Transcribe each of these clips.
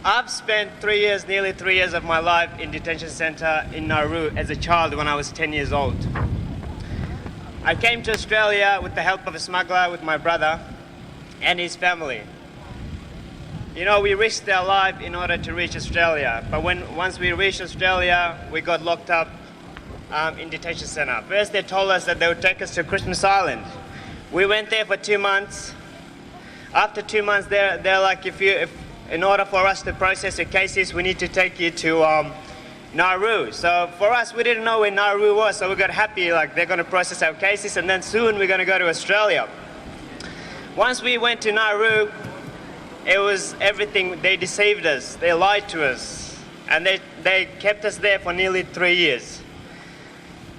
I've spent 3 years, nearly 3 years of my life in detention center in Nauru as a child when I was 10 years old. I came to Australia with the help of a smuggler with my brother and his family. You know, we risked our life in order to reach Australia, but once we reached Australia, we got locked up in detention center. First, they told us that they would take us to Christmas Island. We went there for 2 months. After 2 months, they're like, in order for us to process your cases, we need to take you to Nauru. So for us, we didn't know where Nauru was, so we got happy, like they're going to process our cases, and then soon we're going to go to Australia. Once we went to Nauru, it was everything. They deceived us, they lied to us, and they kept us there for nearly 3 years.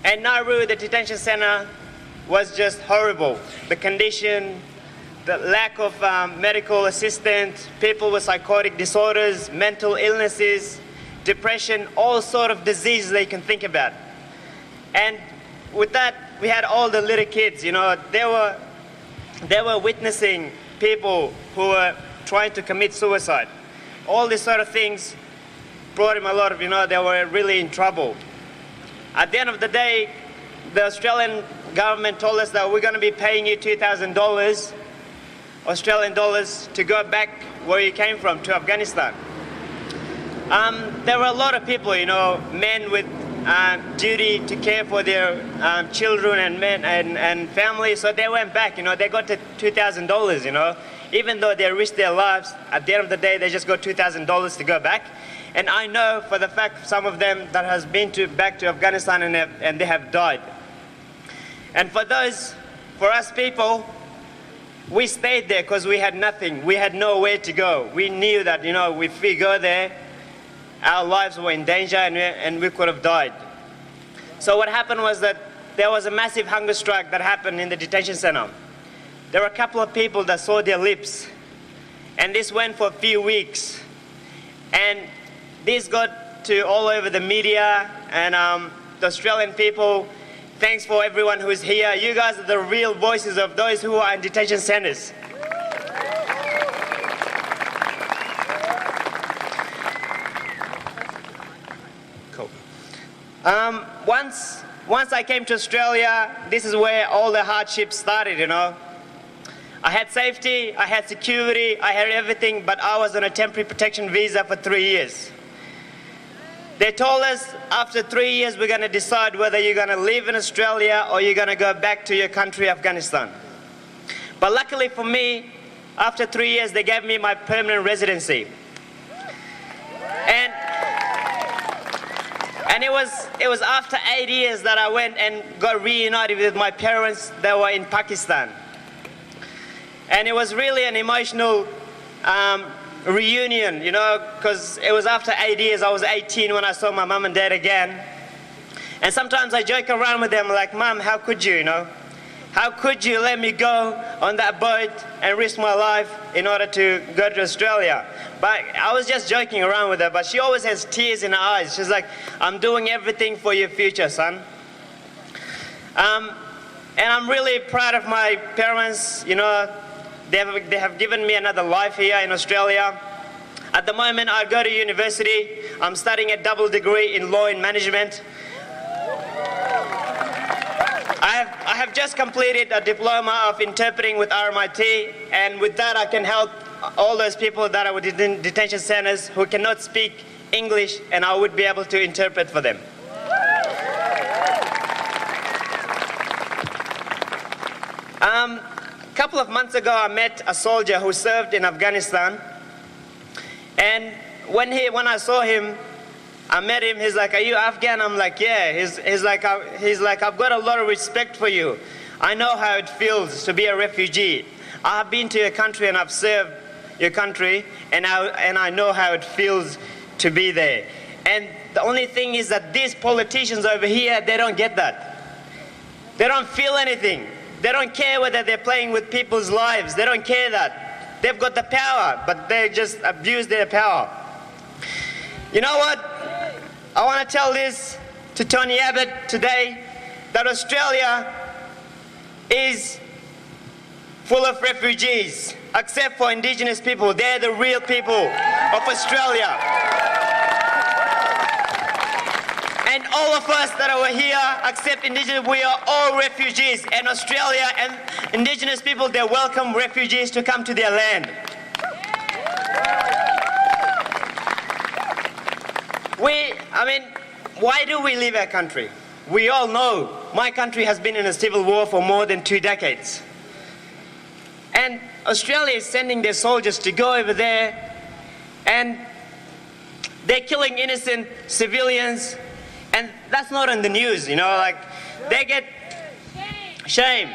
And Nauru, the detention center, was just horrible. The condition, the lack of medical assistance, people with psychotic disorders, mental illnesses, depression, all sort of diseases they can think about. And with that, we had all the little kids, you know, they were witnessing people who were trying to commit suicide. All these sort of things brought him a lot of, you know, they were really in trouble. At the end of the day, the Australian government told us that we're going to be paying you $2,000 Australian dollars to go back where you came from, to Afghanistan. There were a lot of people, you know, men with duty to care for their children and men and families, so they went back, you know, they got the $2,000, you know. Even though they risked their lives, at the end of the day, they just got $2,000 to go back. And I know for the fact some of them that has been back to Afghanistan and they have died. And for us people, we stayed there because we had nothing. We had nowhere to go. We knew that, you know, if we go there, our lives were in danger and we could have died. So what happened was that there was a massive hunger strike that happened in the detention center. There were a couple of people that saw their lips, and this went for a few weeks. And this got to all over the media and the Australian people. Thanks for everyone who is here. You guys are the real voices of those who are in detention centers. Cool. Once I came to Australia, this is where all the hardships started, you know. I had safety, I had security, I had everything, but I was on a temporary protection visa for 3 years. They told us after 3 years we're going to decide whether you're going to live in Australia or you're going to go back to your country, Afghanistan. But luckily for me, after 3 years they gave me my permanent residency. And it was after 8 years that I went and got reunited with my parents that were in Pakistan. And it was really an emotional reunion, you know, because it was after 8 years. I was 18 when I saw my mum and dad again. And sometimes I joke around with them like, Mum, how could you, you know? How could you let me go on that boat and risk my life in order to go to Australia? But I was just joking around with her, but she always has tears in her eyes. She's like, I'm doing everything for your future, son. And I'm really proud of my parents, you know. They have given me another life here in Australia. At the moment, I go to university. I'm studying a double degree in law and management. I have just completed a diploma of interpreting with RMIT, and with that I can help all those people that are within detention centers who cannot speak English, and I would be able to interpret for them. A couple of months ago, I met a soldier who served in Afghanistan, and when I saw him, I met him. He's like, "Are you Afghan?" I'm like, "Yeah." He's like, "I've got a lot of respect for you. I know how it feels to be a refugee. I've been to your country and I've served your country, and I know how it feels to be there. And the only thing is that these politicians over here, they don't get that. They don't feel anything. They don't care whether they're playing with people's lives. They don't care that. They've got the power, but they just abuse their power." You know what? I want to tell this to Tony Abbott today, that Australia is full of refugees, except for Indigenous people. They're the real people of Australia. And all of us that are here, except Indigenous, we are all refugees. And Australia and Indigenous people, they welcome refugees to come to their land. Why do we leave our country? We all know my country has been in a civil war for more than 2 decades. And Australia is sending their soldiers to go over there, and they're killing innocent civilians, and that's not in the news, you know, like, they get shame.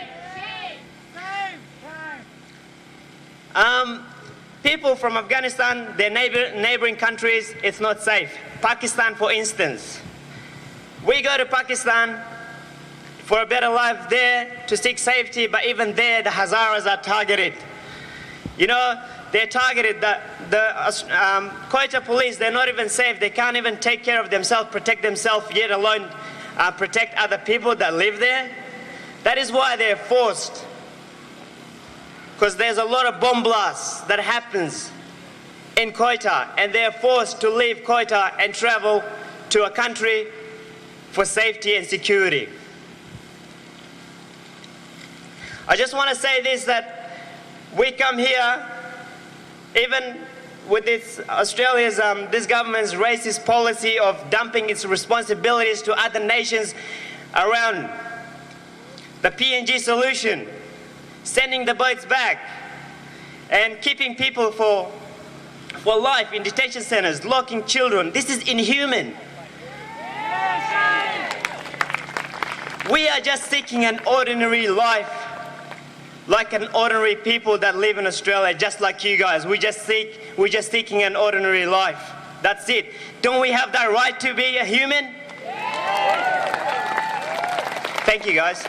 People from Afghanistan, their neighboring countries, it's not safe. Pakistan, for instance. We go to Pakistan for a better life there to seek safety, but even there the Hazaras are targeted. You know, they're targeted. The Quetta police, they're not even safe. They can't even take care of themselves, protect themselves, yet alone protect other people that live there. That is why they're forced. Because there's a lot of bomb blasts that happens in Quetta, and they're forced to leave Quetta and travel to a country for safety and security. I just want to say this, that we come here, even with this Australia's, this government's racist policy of dumping its responsibilities to other nations around the PNG solution, sending the boats back, and keeping people for life in detention centers, locking children. This is inhuman. We are just seeking an ordinary life, like an ordinary people that live in Australia, just like you guys. We're just seeking an ordinary life. That's it. Don't we have that right to be a human? Thank you, guys.